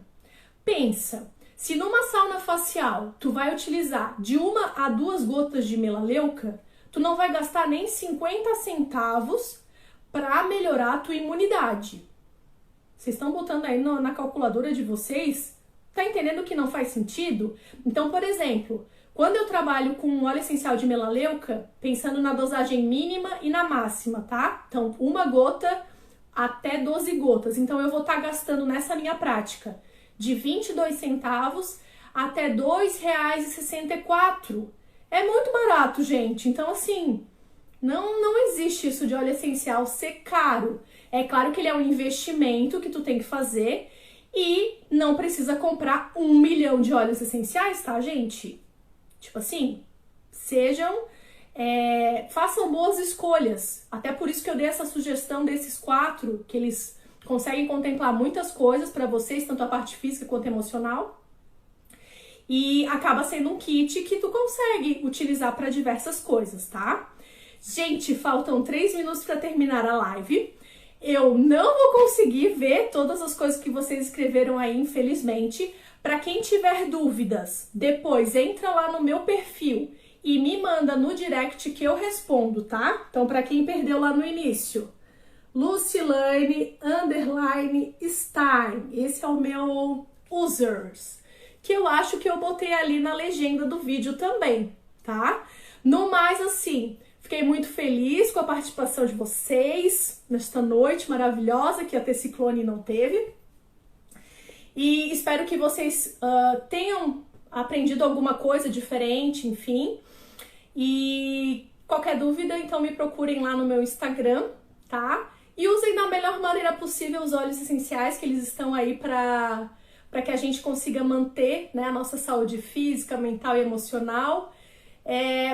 Pensa, se numa sauna facial tu vai utilizar de 1 a 2 gotas de melaleuca, tu não vai gastar nem 50 centavos para melhorar a tua imunidade. Vocês estão botando aí na calculadora de vocês? Tá entendendo que não faz sentido? Então, por exemplo, quando eu trabalho com óleo essencial de melaleuca, pensando na dosagem mínima e na máxima, tá? Então, 1 gota até 12 gotas. Então, eu vou estar gastando nessa minha prática de 22 centavos até R$ 2,64. É muito barato, gente. Então, assim, não existe isso de óleo essencial ser caro. É claro que ele é um investimento que tu tem que fazer e não precisa comprar 1 milhão de óleos essenciais, tá, gente? Tipo assim, façam boas escolhas. Até por isso que eu dei essa sugestão desses 4, que eles conseguem contemplar muitas coisas para vocês, tanto a parte física quanto emocional. E acaba sendo um kit que tu consegue utilizar para diversas coisas, tá? Gente, faltam 3 minutos para terminar a live. Eu não vou conseguir ver todas as coisas que vocês escreveram aí, infelizmente. Para quem tiver dúvidas, depois entra lá no meu perfil e me manda no direct que eu respondo, tá? Então, para quem perdeu lá no início, Lucilane_Stein, esse é o meu users, que eu acho que eu botei ali na legenda do vídeo também, tá? No mais, assim, fiquei muito feliz com a participação de vocês nesta noite maravilhosa que a T-Ciclone não teve. E espero que vocês tenham aprendido alguma coisa diferente, enfim. E qualquer dúvida, então me procurem lá no meu Instagram, tá? E usem da melhor maneira possível os óleos essenciais, que eles estão aí para que a gente consiga manter, né, a nossa saúde física, mental e emocional.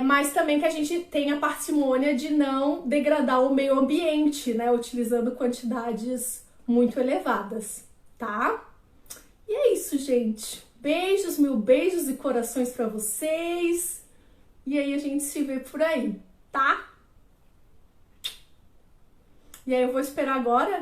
Mas também que a gente tenha parcimônia de não degradar o meio ambiente, né, utilizando quantidades muito elevadas, tá? E é isso, gente. Beijos, mil beijos e corações pra vocês. E aí a gente se vê por aí, tá? E aí eu vou esperar agora